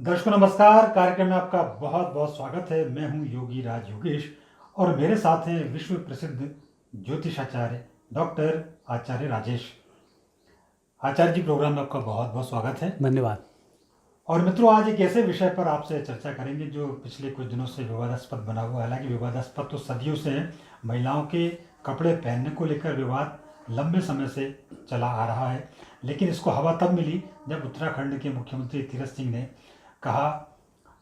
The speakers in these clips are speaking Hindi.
दर्शकों नमस्कार। कार्यक्रम में आपका बहुत बहुत स्वागत है। मैं हूं योगी राज योगेश और मेरे साथ हैं विश्व प्रसिद्ध ज्योतिषाचार्य डॉक्टर आचार्य राजेश। आचार्य जी, प्रोग्राम में आपका बहुत बहुत स्वागत है। धन्यवाद। और मित्रों, आज एक ऐसे विषय पर आपसे चर्चा करेंगे जो पिछले कुछ दिनों से विवादास्पद बना हुआ है। हालांकि विवादास्पद तो सदियों से है। महिलाओं के कपड़े पहनने को लेकर विवाद लंबे समय से चला आ रहा है, लेकिन इसको हवा तब मिली जब उत्तराखंड के मुख्यमंत्री तीरथ सिंह ने कहा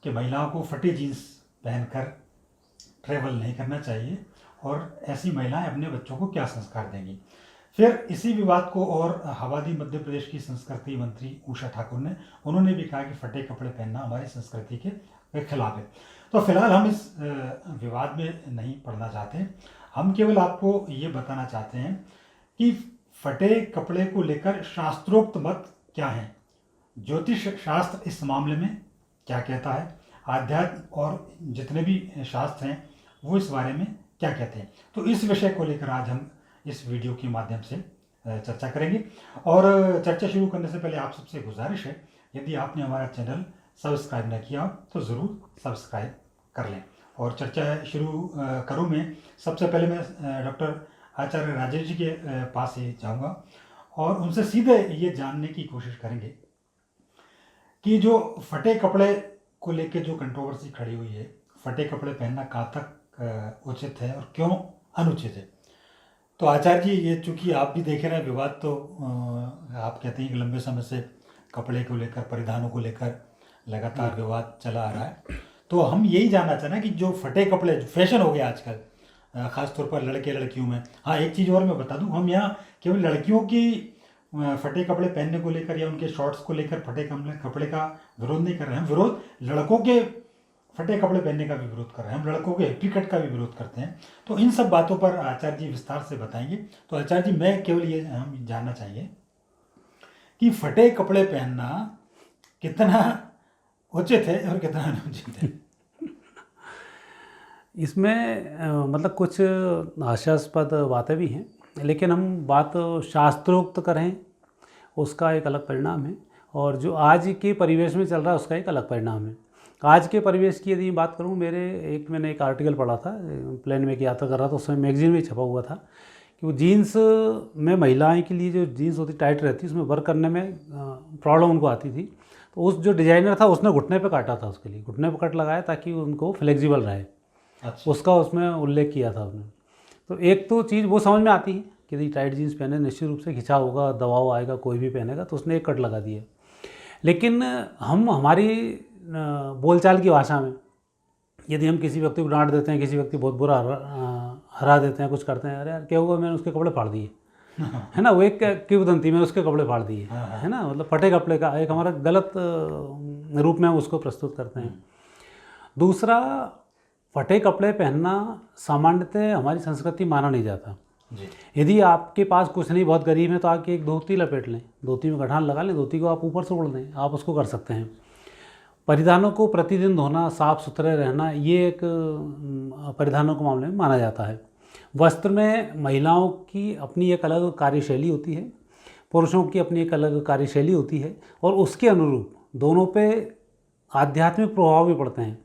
कि महिलाओं को फटी जीन्स पहनकर ट्रैवल नहीं करना चाहिए और ऐसी महिलाएं अपने बच्चों को क्या संस्कार देंगी। फिर इसी विवाद को और हवा दी मध्य प्रदेश की संस्कृति मंत्री उषा ठाकुर ने। उन्होंने भी कहा कि फटे कपड़े पहनना हमारी संस्कृति के खिलाफ है। तो फिलहाल हम इस विवाद में नहीं पड़ना चाहते। हम केवल आपको ये बताना चाहते हैं कि फटे कपड़े को लेकर शास्त्रोक्त मत क्या है, ज्योतिष शास्त्र इस मामले में क्या कहता है, आध्यात्म और जितने भी शास्त्र हैं वो इस बारे में क्या कहते हैं। तो इस विषय को लेकर आज हम इस वीडियो के माध्यम से चर्चा करेंगे। और चर्चा शुरू करने से पहले आप सबसे गुजारिश है, यदि आपने हमारा चैनल सब्सक्राइब न किया तो ज़रूर सब्सक्राइब कर लें। और चर्चा शुरू करूँ मैं, सबसे पहले मैं डॉक्टर आचार्य राजेश जी के पास ही जाऊँगा और उनसे सीधे ये जानने की कोशिश करेंगे कि जो फटे कपड़े को लेके जो कंट्रोवर्सी खड़ी हुई है, फटे कपड़े पहनना कहाँ तक उचित है और क्यों अनुचित है। तो आचार्य जी, ये चूँकि आप भी देख रहे हैं विवाद, तो आप कहते हैं कि लंबे समय से कपड़े को लेकर, परिधानों को लेकर लगातार विवाद चला आ रहा है। तो हम यही जानना चाह रहे हैं कि जो फटे कपड़े, जो फैशन हो गया आजकल ख़ासतौर पर लड़के लड़कियों में। हाँ, एक चीज़ और मैं बता दूँ, हम यहाँ केवल लड़कियों की फटे कपड़े पहनने को लेकर या उनके शॉर्ट्स को लेकर फटे कपड़े का विरोध नहीं कर रहे हैं। विरोध लड़कों के फटे कपड़े पहनने का भी विरोध कर रहे हैं। हम लड़कों के हिप्पी कट का भी विरोध करते हैं। तो इन सब बातों पर आचार्य जी विस्तार से बताएंगे। तो आचार्य जी, मैं केवल ये हम जानना चाहेंगे कि फटे कपड़े पहनना कितना उचित है और कितना अनुचित है। इसमें मतलब कुछ हास्यास्पद बातें भी हैं, लेकिन हम बात शास्त्रोक्त करें उसका एक अलग परिणाम है और जो आज के परिवेश में चल रहा है उसका एक अलग परिणाम है। आज के परिवेश की यदि बात करूं, मैंने एक आर्टिकल पढ़ा था, प्लेन में यात्रा कर रहा था, उसमें मैगजीन में छपा हुआ था कि वो जीन्स में महिलाएं के लिए जो जीन्स होती टाइट रहती उसमें वर्क करने में प्रॉब्लम उनको आती थी। तो उस जो डिज़ाइनर था उसने घुटने पर काटा था, उसके लिए घुटने पर कट लगाया ताकि उनको फ्लेक्सिबल रहे। अच्छा। उसका उसमें उल्लेख किया था उसने। तो एक तो चीज़ वो समझ में आती है कि यदि टाइट जीन्स पहने निश्चित रूप से खिंचाव होगा, दबाव आएगा, कोई भी पहनेगा, तो उसने एक कट लगा दिया। लेकिन हम हमारी बोलचाल की भाषा में यदि हम किसी व्यक्ति को डांट देते हैं, किसी व्यक्ति बहुत बुरा हरा देते हैं, कुछ करते हैं, अरे यार क्या हुआ, मैंने उसके कपड़े फाड़ दिए, है ना, वो एक किंवदंती में उसके कपड़े फाड़ दिए, है ना, मतलब फटे कपड़े का एक हमारा गलत रूप में हम उसको प्रस्तुत करते हैं। दूसरा, फटे कपड़े पहनना सामान्यतः हमारी संस्कृति माना नहीं जाता। यदि आपके पास कुछ नहीं, बहुत गरीब है, तो आके एक धोती लपेट लें, धोती में गठान लगा लें, धोती को आप ऊपर से ओढ़ दें, आप उसको कर सकते हैं। परिधानों को प्रतिदिन धोना, साफ सुथरे रहना, ये एक परिधानों के मामले में माना जाता है। वस्त्र में महिलाओं की अपनी एक अलग कार्यशैली होती है, पुरुषों की अपनी एक अलग कार्यशैली होती है और उसके अनुरूप दोनों पे आध्यात्मिक प्रभाव भी पड़ते हैं।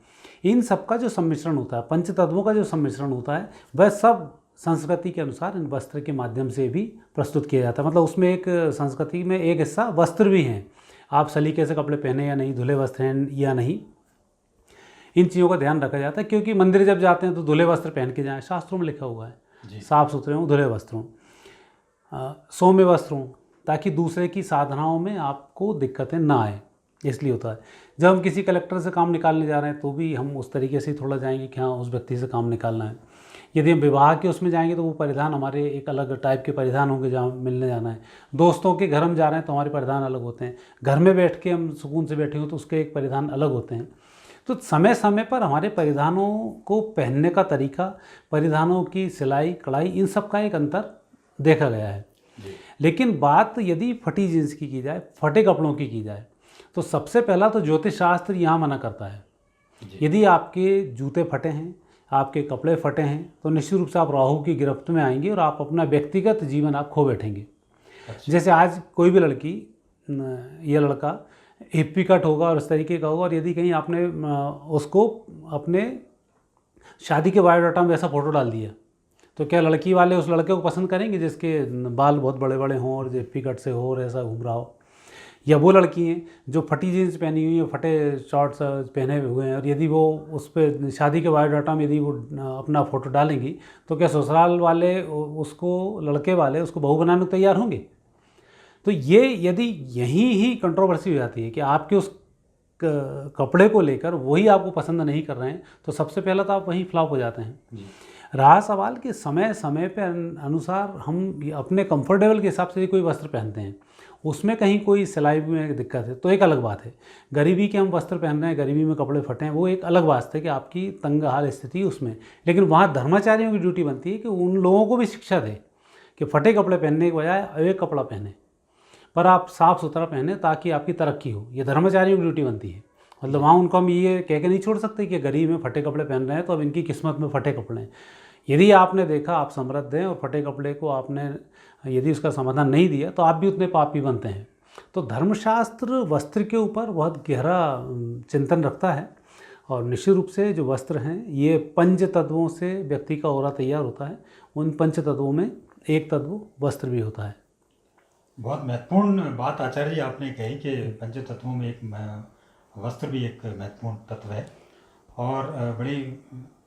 इन सब का जो सम्मिश्रण होता है, पंचतत्वों का जो सम्मिश्रण होता है, वह सब संस्कृति के अनुसार इन वस्त्र के माध्यम से भी प्रस्तुत किया जाता है। मतलब उसमें एक संस्कृति में एक हिस्सा वस्त्र भी हैं, आप सलीके से कपड़े पहने या नहीं, धुले वस्त्र हैं या नहीं, इन चीज़ों का ध्यान रखा जाता है। क्योंकि मंदिर जब जाते हैं तो धुले वस्त्र पहन के जाएँ, शास्त्रों में लिखा हुआ है साफ़ सुथरे हों, धुले वस्त्र हों, सौम्य वस्त्र हों, ताकि दूसरे की साधनाओं में आपको दिक्कतें ना आए, इसलिए होता है। जब हम किसी कलेक्टर से काम निकालने जा रहे हैं तो भी हम उस तरीके से थोड़ा जाएंगे कि हाँ उस व्यक्ति से काम निकालना है। यदि हम विवाह के उसमें जाएंगे तो वो परिधान हमारे एक अलग टाइप के परिधान होंगे, जहाँ मिलने जाना है। दोस्तों के घर हम जा रहे हैं तो हमारे परिधान अलग होते हैं। घर में बैठ के हम सुकून से बैठे हों तो उसके एक परिधान अलग होते हैं। तो समय समय पर हमारे परिधानों को पहनने का तरीका, परिधानों की सिलाई कढ़ाई, इन सब का एक अंतर देखा गया है। लेकिन बात यदि फटी जीन्स की जाए, फटे कपड़ों की जाए, तो सबसे पहला तो ज्योतिष शास्त्र यहाँ मना करता है। यदि आपके जूते फटे हैं, आपके कपड़े फटे हैं, तो निश्चित रूप से आप राहु की गिरफ्त में आएंगे और आप अपना व्यक्तिगत जीवन आप खो बैठेंगे। जैसे आज कोई भी लड़की या लड़का हिप्पी कट होगा और इस तरीके का होगा। और यदि कहीं आपने उसको अपने शादी के बायोडाटा में ऐसा फ़ोटो डाल दिया तो क्या लड़की वाले उस लड़के को पसंद करेंगे जिसके बाल बहुत बड़े बड़े हों और हिप्पी कट से हो और ऐसा घूम रहा हो? या वो लड़की हैं जो फटी जीन्स पहनी हुई है, फटे शॉर्ट्स पहने हुए हैं, और यदि वो उस पर शादी के बायोडाटा में यदि वो अपना फ़ोटो डालेंगी तो क्या ससुराल वाले उसको, लड़के वाले उसको बहू बनाने को तैयार होंगे? तो ये यदि यहीं ही कंट्रोवर्सी हो जाती है कि आपके उस कपड़े को लेकर वही आपको पसंद नहीं कर रहे हैं, तो सबसे पहला तो आप वहीं फ्लॉप हो जाते हैं। रहा सवाल कि समय समय पे अनुसार हम अपने कंफर्टेबल के हिसाब से कोई वस्त्र पहनते हैं, उसमें कहीं कोई सिलाई में दिक्कत है तो एक अलग बात है। गरीबी के हम वस्त्र पहन रहे हैं, गरीबी में कपड़े फटे हैं, वो एक अलग बात है कि आपकी तंग हाल स्थिति उसमें। लेकिन वहाँ धर्माचार्यों की ड्यूटी बनती है कि उन लोगों को भी शिक्षा दे कि फटे कपड़े पहनने के बजाय एक कपड़ा पहने, पर आप साफ़ सुथरा पहने ताकि आपकी तरक्की हो। ये धर्माचार्यों की ड्यूटी बनती है। मतलब वहाँ उनको हम ये कह के नहीं छोड़ सकते कि गरीब में फटे कपड़े पहन रहे हैं तो अब इनकी किस्मत में फटे कपड़े हैं। यदि आपने देखा आप समृद्ध हैं और फटे कपड़े को आपने यदि उसका समाधान नहीं दिया तो आप भी उतने पापी बनते हैं। तो धर्मशास्त्र वस्त्र के ऊपर बहुत गहरा चिंतन रखता है, और निश्चित रूप से जो वस्त्र हैं ये पंच तत्वों से व्यक्ति का औरा तैयार होता है। उन पंच तत्वों में एक तत्व वस्त्र भी होता है। बहुत महत्वपूर्ण बात आचार्य जी आपने कही कि पंच तत्वों में एक वस्त्र भी एक महत्वपूर्ण तत्व है, और बड़ी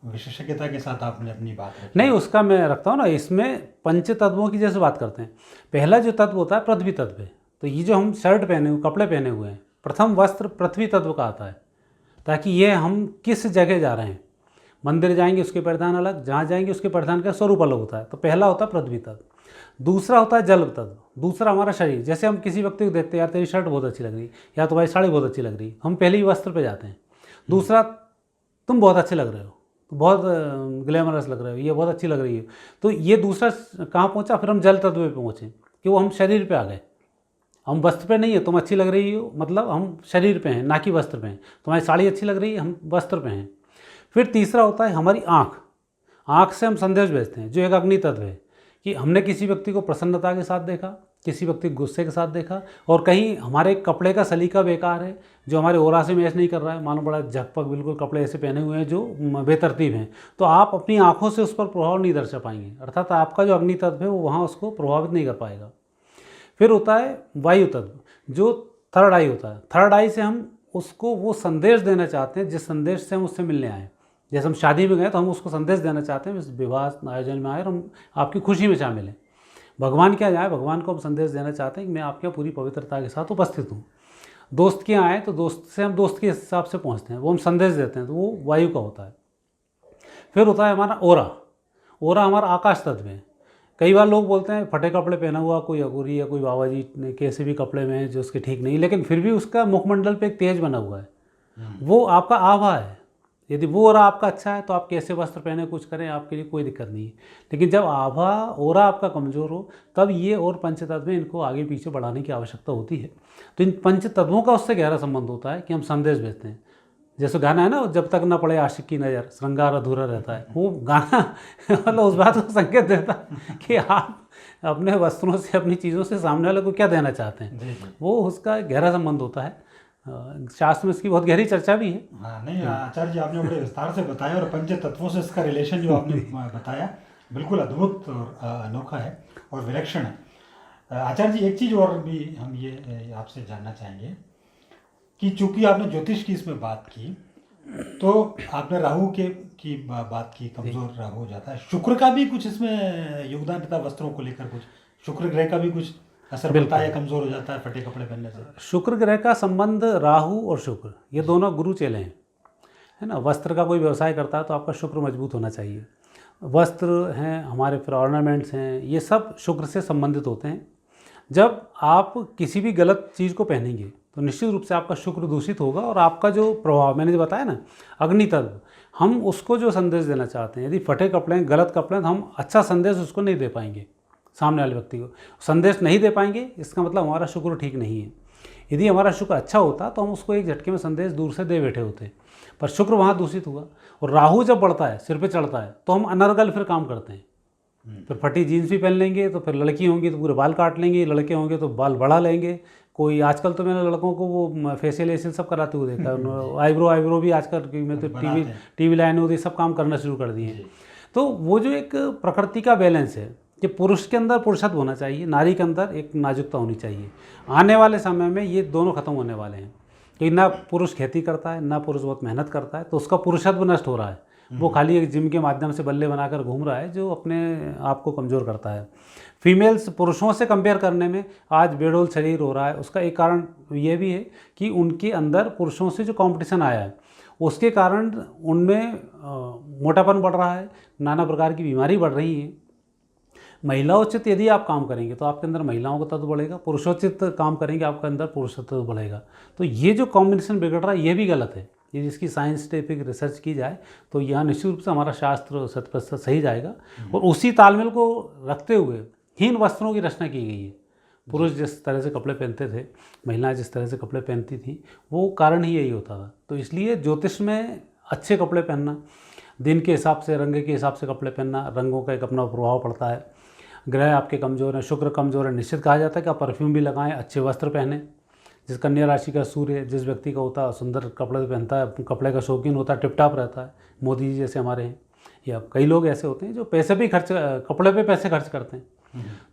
विशेषज्ञता के साथ आपने अपनी बात रखी। नहीं, उसका मैं रखता हूँ ना, इसमें पंच तत्वों की जैसे बात करते हैं, पहला जो तत्व होता है पृथ्वी तत्व है। तो ये जो हम शर्ट पहने हुए, कपड़े पहने हुए हैं, प्रथम वस्त्र पृथ्वी तत्व का आता है, ताकि ये हम किस जगह जा रहे हैं, मंदिर जाएंगे उसके परिधान अलग, जहाँ जाएंगे उसके परिधान का स्वरूप अलग होता है। तो पहला होता है पृथ्वी तत्व, दूसरा होता है जल तत्व, दूसरा हमारा शरीर। जैसे हम किसी व्यक्ति को देखते हैं, यार तेरी शर्ट बहुत अच्छी लग रही, या तो भाई साड़ी बहुत अच्छी लग रही, हम पहले ही वस्त्र पे जाते हैं। दूसरा, तुम बहुत अच्छे लग रहे हो, बहुत ग्लैमरस लग रहे हो, ये बहुत अच्छी लग रही है। तो ये दूसरा कहाँ पहुँचा, फिर हम जल तत्व पे पहुँचे कि वो हम शरीर पे आ गए। हम वस्त्र पे नहीं है, तुम अच्छी लग रही हो, मतलब हम शरीर पे हैं ना कि वस्त्र पे हैं। तुम्हारी साड़ी अच्छी लग रही है, हम वस्त्र पे हैं। फिर तीसरा होता है हमारी आँख। आँख से हम संदेश भेजते हैं, जो एक अग्नि तत्व है, कि हमने किसी व्यक्ति को प्रसन्नता के साथ देखा, किसी व्यक्ति को गुस्से के साथ देखा, और कहीं हमारे कपड़े का सलीका बेकार है, जो हमारे ओरा से मैच नहीं कर रहा है, मानो बड़ा झकपक बिल्कुल कपड़े ऐसे पहने हुए हैं जो बेतरतीब हैं, तो आप अपनी आँखों से उस पर प्रभाव नहीं दर्शा पाएंगे, अर्थात आपका जो अग्नि तत्व है वो वहाँ उसको प्रभावित नहीं कर पाएगा। फिर होता है वायु तत्व, जो थर्ड आई होता है। थर्ड आई से हम उसको वो संदेश देना चाहते हैं जिस संदेश से हम उससे मिलने आए। जैसे हम शादी में गए तो हम उसको संदेश देना चाहते हैं, इस विवाह आयोजन में आए और हम आपकी खुशी में शामिल हैं। भगवान के यहाँ जाए, भगवान को हम संदेश देना चाहते हैं कि मैं आपके यहाँ पूरी पवित्रता के साथ उपस्थित हूँ। दोस्त के यहाँ आए तो दोस्त से हम दोस्त के हिसाब से पहुँचते हैं, वो हम संदेश देते हैं, तो वो वायु का होता है। फिर होता है हमारा ओरा। ओरा हमारा आकाश तत्व है। कई बार लोग बोलते हैं फटे कपड़े पहना हुआ कोई अघोरी या कोई बाबा जी ने कैसे भी कपड़े में जो उसके ठीक नहीं, लेकिन फिर भी उसका मुखमंडल पे एक तेज बना हुआ है, वो आपका आभा है। यदि वो ओरा आपका अच्छा है तो आप कैसे वस्त्र पहने कुछ करें, आपके लिए कोई दिक्कत नहीं है। लेकिन जब आभा ओरा आपका कमज़ोर हो तब ये और पंच तत्व में इनको आगे पीछे बढ़ाने की आवश्यकता होती है। तो इन पंच तत्वों का उससे गहरा संबंध होता है कि हम संदेश भेजते हैं। जैसे गाना है ना, जब तक ना पड़े आशिक की नज़र श्रृंगार अधूरा रहता है, वो गाना मतलब उस बात को संकेत देता है कि आप अपने वस्त्रों से, अपनी चीज़ों से सामने वाले को क्या देना चाहते हैं, वो उसका गहरा संबंध होता है। शास्त्र में इसकी बहुत गहरी चर्चा भी है। हाँ, नहीं आचार्य जी आपने बड़े विस्तार से बताया, और पंच तत्वों से इसका रिलेशन जो आपने बताया बिल्कुल अद्भुत और अनोखा है और विलक्षण है। आचार्य जी एक चीज़ और भी हम ये आपसे जानना चाहेंगे कि चूंकि आपने ज्योतिष की इसमें बात की, तो आपने राहु की बात की, कमज़ोर राहु हो जाता है। शुक्र का भी कुछ इसमें योगदान रहता है वस्त्रों को लेकर, कुछ शुक्र ग्रह का भी कुछ असर पड़ता है, कमज़ोर हो जाता है फटे कपड़े पहनने से? शुक्र ग्रह का संबंध, राहु और शुक्र ये दोनों गुरु चेले हैं, है ना। वस्त्र का कोई व्यवसाय करता है तो आपका शुक्र मजबूत होना चाहिए। वस्त्र हैं हमारे, फिर ऑर्नामेंट्स हैं, ये सब शुक्र से संबंधित होते हैं। जब आप किसी भी गलत चीज़ को पहनेंगे तो निश्चित रूप से आपका शुक्र दूषित होगा, और आपका जो प्रभाव मैंने जो बताया ना अग्नि तत्व, हम उसको जो संदेश देना चाहते हैं, यदि फटे कपड़े हैं, गलत कपड़े हैं, तो हम अच्छा संदेश उसको नहीं दे पाएंगे, सामने वाले व्यक्ति को संदेश नहीं दे पाएंगे। इसका मतलब हमारा शुक्र ठीक नहीं है। यदि हमारा शुक्र अच्छा होता तो हम उसको एक झटके में संदेश दूर से दे बैठे होते, पर शुक्र वहाँ दूषित हुआ। और राहु जब बढ़ता है, सिर पे चढ़ता है, तो हम अनर्गल फिर काम करते हैं। फिर फटी जीन्स भी पहन लेंगे, तो फिर लड़की होंगी तो पूरे बाल काट लेंगे, लड़के होंगे तो बाल बढ़ा लेंगे, कोई आजकल तो मैंने लड़कों को वो फेशियल एशियल सब कराते हुए देखा है, आईब्रो भी आजकल में तो टीवी लाइन होती सब काम करना शुरू कर दिए हैं। तो वो जो एक प्रकृति का बैलेंस है कि पुरुष के अंदर पुरुषत्व होना चाहिए, नारी के अंदर एक नाजुकता होनी चाहिए। आने वाले समय में ये दोनों खत्म होने वाले हैं कि ना पुरुष खेती करता है, ना पुरुष बहुत मेहनत करता है, तो उसका पुरुषत्व नष्ट हो रहा है। वो खाली एक जिम के माध्यम से बल्ले बनाकर घूम रहा है, जो अपने आप को कमज़ोर करता है। फीमेल्स पुरुषों से कंपेयर करने में आज बेडोल शरीर हो रहा है। उसका एक कारण ये भी है कि उनके अंदर पुरुषों से जो कंपटीशन आया है उसके कारण उनमें मोटापन बढ़ रहा है, नाना प्रकार की बीमारी बढ़ रही है। महिलाओचित यदि आप काम करेंगे तो आपके अंदर महिलाओं का तत्व बढ़ेगा, पुरुषोचित काम करेंगे आपके अंदर पुरुषत्व बढ़ेगा। तो ये जो कॉम्बिनेशन बिगड़ रहा है ये भी गलत है। ये जिसकी साइंटिफिक रिसर्च की जाए तो यहाँ निश्चित रूप से हमारा शास्त्र 100% सही जाएगा। और उसी तालमेल को रखते हुए हीन वस्त्रों की रचना की गई है। पुरुष जिस तरह से कपड़े पहनते थे, महिलाएं जिस तरह से कपड़े पहनती थी, वो कारण ही यही होता था। तो इसलिए ज्योतिष में अच्छे कपड़े पहनना, दिन के हिसाब से, रंग के हिसाब से कपड़े पहनना, रंगों का एक अपना प्रभाव पड़ता है। ग्रह आपके कमज़ोर हैं, शुक्र कमज़ोर है, निश्चित कहा जाता है कि आप परफ्यूम भी लगाएं, अच्छे वस्त्र पहने। जिस कन्या राशि का सूर्य जिस व्यक्ति का होता है, सुंदर कपड़े पहनता है, कपड़े का शौकीन होता है, टिपटाप रहता है। मोदी जी जैसे हमारे हैं, या कई लोग ऐसे होते हैं जो पैसे भी खर्च, कपड़े पे पैसे खर्च करते हैं।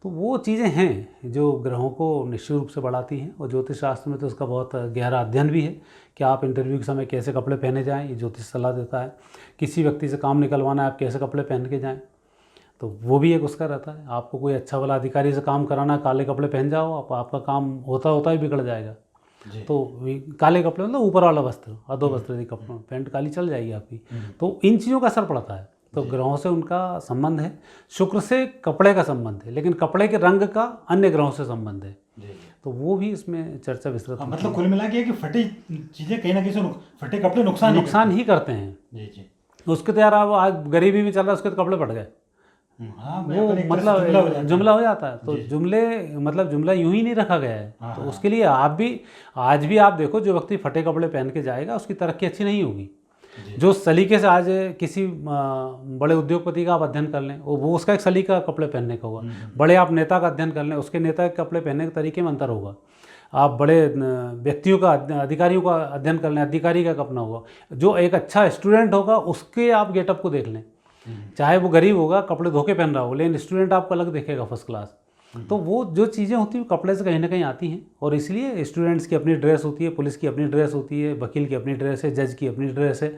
तो वो चीज़ें हैं जो ग्रहों को निश्चित रूप से बढ़ाती हैं। और ज्योतिष शास्त्र में तो उसका बहुत गहरा अध्ययन भी है कि आप इंटरव्यू के समय कैसे कपड़े पहने जाएँ, ये ज्योतिष सलाह देता है। किसी व्यक्ति से काम निकलवाना है, आप कैसे कपड़े पहन के जाएँ, तो वो भी एक उसका रहता है। आपको कोई अच्छा वाला अधिकारी से काम कराना, काले कपड़े पहन जाओ, आपका काम होता ही बिगड़ जाएगा। तो काले कपड़े मतलब ऊपर वाला वस्त्र, अधो वस्त्र यदि कपड़ा, पैंट काली चल जाएगी आपकी। तो इन चीज़ों का असर पड़ता है। तो ग्रहों से उनका संबंध है, शुक्र से कपड़े का संबंध है, लेकिन कपड़े के रंग का अन्य ग्रहों से संबंध है। तो वो भी इसमें चर्चा विस्तृत। मतलब कुल मिला के कि फटी चीज़ें कहीं ना कहीं से, फटे कपड़े नुकसान ही करते हैं। उसके तो यार अब आज गरीबी भी चल रहा है, उसके तो कपड़े पड़ गए। हाँ, वो मतलब जुमला हो जाता है। तो जुमले मतलब जुमला यूं ही नहीं रखा गया है। तो उसके लिए आप भी आज भी आप देखो, जो व्यक्ति फटे कपड़े पहन के जाएगा उसकी तरक्की अच्छी नहीं होगी। जो सलीके से आज किसी बड़े उद्योगपति का आप अध्ययन कर लें, वो उसका एक सलीका कपड़े पहनने का होगा। बड़े आप नेता का अध्ययन कर लें, उसके नेता के कपड़े पहनने के तरीके में अंतर होगा। आप बड़े व्यक्तियों का, अधिकारियों का अध्ययन कर लें, अधिकारी का कपड़ा होगा। जो एक अच्छा स्टूडेंट होगा उसके आप गेटअप को देख लें, चाहे वो गरीब होगा, कपड़े धोके पहन रहा हो, लेकिन स्टूडेंट आपको अलग दिखेगा, फर्स्ट क्लास। तो वो जो चीज़ें होती हैं कपड़े से कहीं ना कहीं आती हैं। और इसलिए स्टूडेंट्स की अपनी ड्रेस होती है, पुलिस की अपनी ड्रेस होती है, वकील की अपनी ड्रेस है, जज की अपनी ड्रेस है।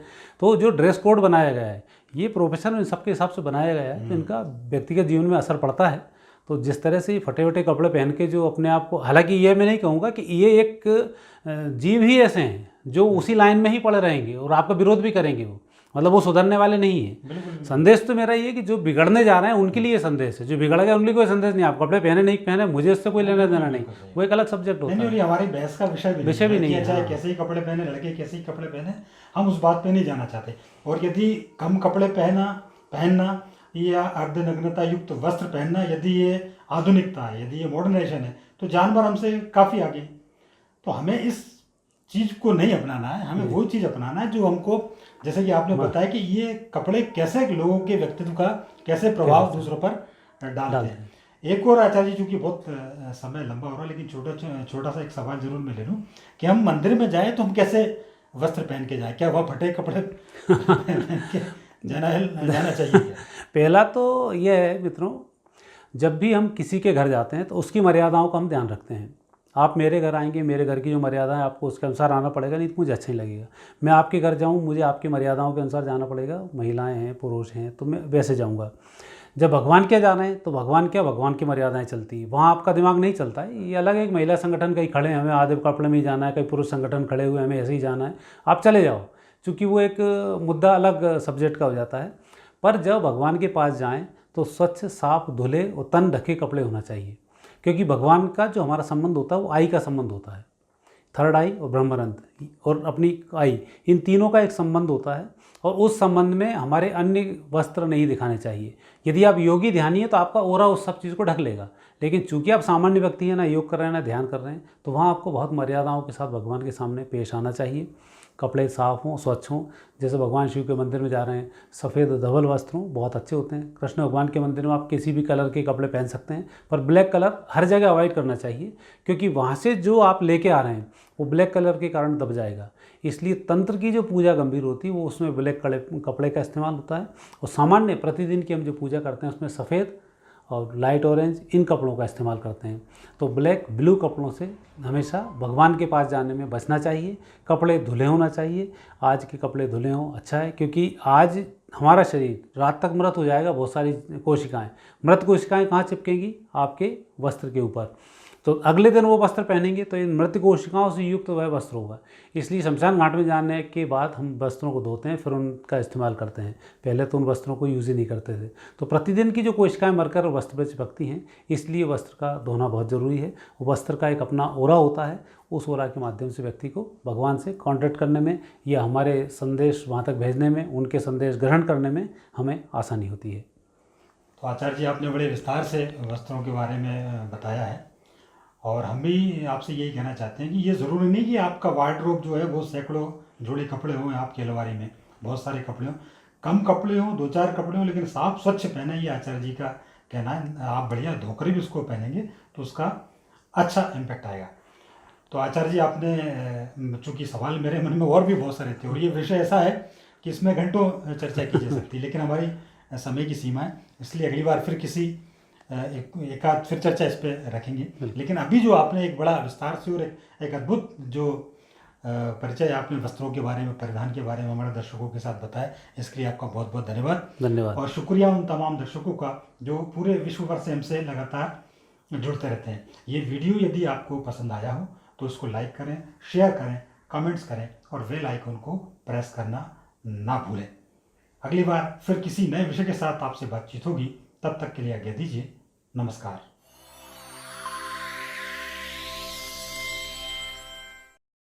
तो जो ड्रेस कोड बनाया गया है, ये प्रोफेशन इन सबके हिसाब से बनाया गया है, तो इनका व्यक्तिगत जीवन में असर पड़ता है। तो जिस तरह से फटे वटे कपड़े पहन के जो अपने आप को, हालांकि ये मैं नहीं कहूँगा कि ये एक जीव ही ऐसे हैं जो उसी लाइन में ही पड़े रहेंगे और आपका विरोध भी करेंगे, वो मतलब वो सुधरने वाले नहीं है। संदेश तो मेरा ये कि जो बिगड़ने जा रहे हैं उनके लिए संदेश है, जो बिगड़ गए उनके लिए कोई संदेश नहीं। आप कपड़े पहने नहीं पहने, मुझे इससे कोई लेना देना नहीं, वो एक अलग सब्जेक्ट होता है। हमारी बहस का विषय भी नहीं है। चाहे कैसे ही कपड़े पहने, लड़के कैसे ही कपड़े पहने, हम उस बात पे नहीं जाना चाहते। और यदि कम कपड़े पहनना या अर्धनग्नता युक्त वस्त्र पहनना, यदि ये आधुनिकता है, यदि ये मॉडर्नाइजेशन है, तो जानवर हमसे काफ़ी आगे। तो हमें इस चीज़ को नहीं अपनाना है, हमें वो चीज़ अपनाना है जो हमको, जैसे कि आपने बताया कि ये कपड़े कैसे लोगों के व्यक्तित्व का कैसे प्रभाव दूसरों पर डालते हैं। एक और आचार्य जी, चूँकि बहुत समय लंबा हो रहा है, लेकिन छोटा सा एक सवाल जरूर मैं ले लूँ कि हम मंदिर में जाएँ तो हम कैसे वस्त्र पहन के जाएँ? क्या वह फटे कपड़े पहन के जाना चाहिए क्या? पहला तो यह है मित्रों, जब भी हम किसी के घर जाते हैं तो उसकी मर्यादाओं का हम ध्यान रखते हैं। आप मेरे घर आएंगे, मेरे घर की जो मर्यादा है आपको उसके अनुसार आना पड़ेगा, नहीं तो मुझे अच्छा नहीं लगेगा। मैं आपके घर जाऊं, मुझे आपकी मर्यादाओं के अनुसार जाना पड़ेगा। महिलाएं हैं, पुरुष हैं, तो मैं वैसे जाऊंगा। जब भगवान के जाना है तो भगवान की मर्यादाएं चलती है, वहाँ आपका दिमाग नहीं चलता है। ये अलग एक महिला संगठन कहीं खड़े हैं, हमें आधे कपड़े में ही जाना है, कहीं पुरुष संगठन खड़े हुए हमें ऐसे ही जाना है, आप चले जाओ, चूँकि वो एक मुद्दा अलग सब्जेक्ट का हो जाता है। पर जब भगवान के पास जाएँ तो स्वच्छ, साफ, धुले और तन ढके कपड़े होना चाहिए, क्योंकि भगवान का जो हमारा संबंध होता है वो आई का संबंध होता है। थर्ड आई और ब्रह्मरंध्र और अपनी आई, इन तीनों का एक संबंध होता है। और उस संबंध में हमारे अन्य वस्त्र नहीं दिखाने चाहिए। यदि आप योगी ध्यानी है तो आपका ओरा उस सब चीज़ को ढक लेगा, लेकिन चूंकि आप सामान्य व्यक्ति हैं, ना योग कर रहे हैं ना ध्यान कर रहे हैं, तो वहाँ आपको बहुत मर्यादाओं के साथ भगवान के सामने पेश आना चाहिए। कपड़े साफ़ हों, स्वच्छ हों। जैसे भगवान शिव के मंदिर में जा रहे हैं, सफ़ेद धवल वस्त्र हों, बहुत अच्छे होते हैं। कृष्ण भगवान के मंदिर में आप किसी भी कलर के कपड़े पहन सकते हैं, पर ब्लैक कलर हर जगह अवॉइड करना चाहिए, क्योंकि वहाँ से जो आप लेके आ रहे हैं वो ब्लैक कलर के कारण दब जाएगा। इसलिए तंत्र की जो पूजा गंभीर होती है वो उसमें ब्लैक कपड़े का इस्तेमाल होता है, और सामान्य प्रतिदिन की हम जो पूजा करते हैं उसमें सफ़ेद और लाइट ऑरेंज इन कपड़ों का इस्तेमाल करते हैं। तो ब्लैक ब्लू कपड़ों से हमेशा भगवान के पास जाने में बचना चाहिए। कपड़े धुले होना चाहिए, आज के कपड़े धुले हों अच्छा है, क्योंकि आज हमारा शरीर रात तक मृत हो जाएगा। बहुत सारी कोशिकाएं, मृत कोशिकाएं कहाँ चिपकेंगी? आपके वस्त्र के ऊपर। तो अगले दिन वो वस्त्र पहनेंगे तो इन मृत कोशिकाओं से युक्त वह वस्त्र होगा। इसलिए शमशान घाट में जाने के बाद हम वस्त्रों को धोते हैं, फिर उनका इस्तेमाल करते हैं। पहले तो उन वस्त्रों को यूज़ ही नहीं करते थे। तो प्रतिदिन की जो कोशिकाएं मरकर वस्त्र पर चिपकती हैं, इसलिए वस्त्र का धोना बहुत ज़रूरी है। वस्त्र का एक अपना ओरा होता है, उस ओरा के माध्यम से व्यक्ति को भगवान से कॉन्टैक्ट करने में या हमारे संदेश वहाँ तक भेजने में, उनके संदेश ग्रहण करने में हमें आसानी होती है। तो आचार्य जी, आपने बड़े विस्तार से वस्त्रों के बारे में बताया है, और हम भी आपसे यही कहना चाहते हैं कि ये ज़रूरी नहीं कि आपका वार्डरोब जो है वो सैकड़ों जोड़े कपड़े हों आपकी अलमारी में, बहुत सारे कपड़े हों। कम कपड़े हों, 2-4 कपड़े हों, लेकिन साफ स्वच्छ पहने, ये आचार्य जी का कहना है। आप बढ़िया धोकर भी उसको पहनेंगे तो उसका अच्छा इम्पैक्ट आएगा। तो आचार्य जी, आपने चूँकि सवाल मेरे मन में और भी बहुत सारे थे, और ये विषय ऐसा है कि इसमें घंटों चर्चा की जा सकती है, लेकिन हमारी समय की सीमा है, इसलिए अगली बार फिर किसी एक आध फिर चर्चा इस पे रखेंगे। लेकिन अभी जो आपने एक बड़ा विस्तार से और एक अद्भुत जो परिचय आपने वस्त्रों के बारे में, परिधान के बारे में हमारे दर्शकों के साथ बताया, इसके लिए आपका बहुत बहुत धन्यवाद। और शुक्रिया उन तमाम दर्शकों का जो पूरे विश्व भर से हमसे लगातार जुड़ते रहते हैं। ये वीडियो यदि आपको पसंद आया हो तो उसको लाइक करें, शेयर करें, कमेंट्स करें, और बेल आइकन को प्रेस करना ना भूलें। अगली बार फिर किसी नए विषय के साथ आपसे बातचीत होगी। तब तक के लिए आज्ञा दीजिए। नमस्कार।